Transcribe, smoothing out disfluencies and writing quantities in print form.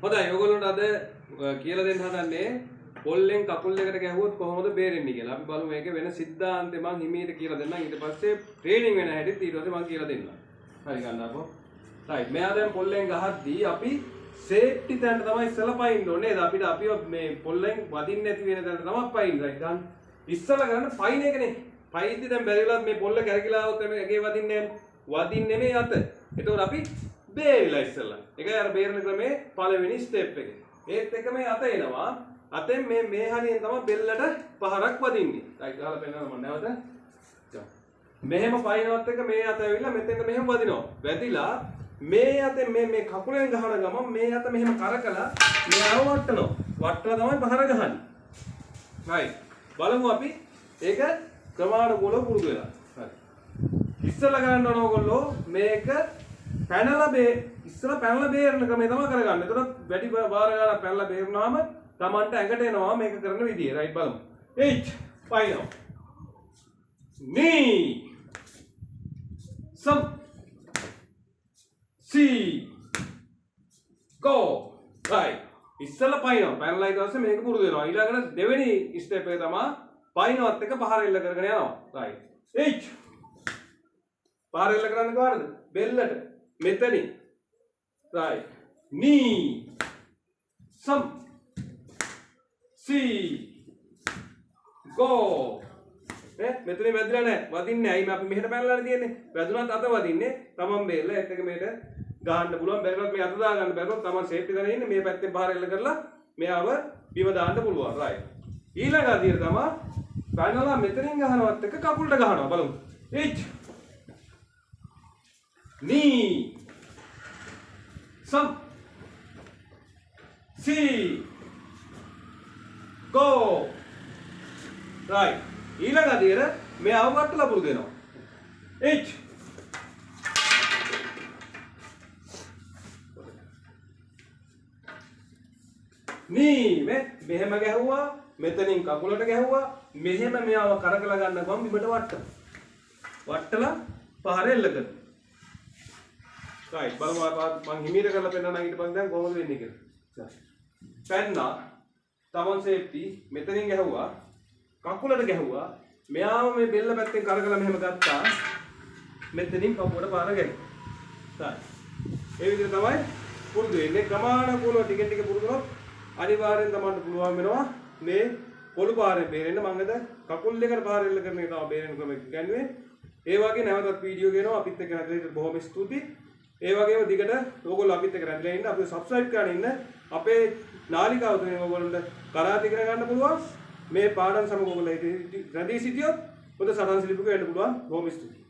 හොඳයි ඔයගොල්ලන්ට අද කියලා දෙන්න හදන්නේ පොල්ලෙන් කකුල් දෙකට ගැහුවොත් කොහොමද බේරෙන්නේ කියලා. අපි බලමු මේකේ වෙන සිද්ධාන්තේ මම හිමීට කියලා දෙන්නම්. ඊට පස්සේ ට්‍රේනින් වෙන හැටිත් ඊට පස්සේ මම කියලා දෙන්නම්. හරි ගන්නකො. රයිට්. මෙයා දැන් පොල්ලෙන් ගහද්දී අපි සේෆ්ටි තැනට තමයි ඉස්සලා පයින්න ඕනේ. නේද? අපිට අපිව මේ පොල්ලෙන් වදින්න නැති වෙන තැනට තමයි පයින්න. රයිට්. ගන්න. ඉස්සලා ගන්න පයින් එකනේ. පයිද්දි දැන් බැරි වෙලාවත් මේ පොල්ල කැරකිලා આવොත් මේ ඇගේ වදින්නේ නැහැ. වදින්නේ මේ අත. එතකොට අපි බේරිලා ඉස්සලා. ඒකයි අර බේරන ක්‍රමේ පළවෙනි ස්ටෙප් එක. ඒත් එක මේ අත එනවා. අතෙන් මේ හරියෙන් තමයි බෙල්ලට පහරක් වදින්නේ. රයිට් ගහලා පෙන්නනවා මම නැවත. මෙහෙම පයින්වත් එක මේ අත ඇවිල්ලා මෙතෙන්ට මෙහෙම වදිනවා. වැදිලා මේ අතෙන් මේ කකුලෙන් ගහන ගමන් මේ අත මෙහෙම කරකලා මෙයාව වට්ටනවා. වට්ටලා තමයි පහර ගහන්නේ. රයිට්. බලමු අපි ඒක ක්‍රමානුකූලව පුරුදු වෙලා. හරි. ඉස්සලා ගන්න ඕන ඕගොල්ලෝ මේක පැනලා පැනලා බේරන ක්‍රමය තමයි කරගන්න. එතකොට වැඩි වාර ගානක් පැනලා බේරුනාම Tamanට ඇඟට එනවා මේක කරන විදිය. රයිට් බලමු. H පයින්නවා. knee some C go right. ඉස්සලා පයින්නවා. පැනලා ඊට පස්සේ මේක පුරුදු වෙනවා. ඊළඟට දෙවෙනි ස්ටෙප් එක තමයි පයින්වත් එක පහර එල්ල කරගෙන යනවා. right. H පහර එල්ල කරන්නේ කොහරද? බෙල්ලට. මෙතනින්. right. knee some C go මෙතන වැදිලා නැහැ වදින්නේ ඇයි අපි මෙහෙට පැනලානේ තියෙන්නේ වැදුනත් අත වදින්නේ තමන් බෙල්ල ඒත් එක මෙහෙට ගහන්න පුළුවන් බැරිවත් මේ අත දා ගන්න බැරිවත් තමන් සේෆ්ටි දරේ ඉන්නේ මේ පැත්තෙන් පහර එල්ල කරලා මෙයාව බිම දාන්න පුළුවන් රයිට් ඊළඟ අදියර තමයි පැනලා මෙතනින් ගහනවත් එක කකුලට ගහනවා බලමු h knee some C go right ඊළඟ අදියර මෙයාව වටලා පුරුදු වෙනවා h knee මෙහෙම ගැහුවා මෙතනින් කකුලට ගැහුවා මෙහෙම මෙයාව කරකලා ගන්න ගමන් බිමට වට්ටලා පහර එල්ල කරනවා right බලමු මම හිමීට කරලා පෙන්නනවා ඊට පස්සේ දැන් කොහොමද වෙන්නේ කියලා පැන්නා තමන් සේෆ්ටි මෙතනින් ගැහුවා කකුලට ගැහුවා මෙයාව මේ බෙල්ල පැත්තෙන් කරකලා මෙහෙම ගත්තා මෙතනින් කකුලට පාර ගැහුවා ඒ විදිහට තමයි පුරුදු වෙන්නේ ක්‍රමානුකූලව ටික ටික පුරුදු කරොත් අනිවාර්යෙන් තමන්ට පුළුවන් වෙනවා මේ පොළු පාරෙන් බේරෙන්න මම අද කකුල් දෙකට පාර එල්ල කරන එක තමයි බේරෙන්න ක්‍රම කියන්නේ ඒ වගේ නැවතත් වීඩියෝ ගෙනවා අපිත් එක්ක රැඳෙන්න බොහොම ස්තුතියි ඒ වගේම දිගට ඕගොල්ලෝ අපිත් එක්ක රැඳලා ඉන්න අපිව subscribe කරගෙන ඉන්න අපේ නාලිකාව තුලින් ඕගොල්ලන්ට කරාටි ඉගෙන ගන්න පුළුවන් මේ පාඩම් සමග ඕගොල්ලෝ රැඳී සිටියොත් පොත සටහන් සිලිපික වෙන්න පුළුවන් බොහොම ස්තුතියි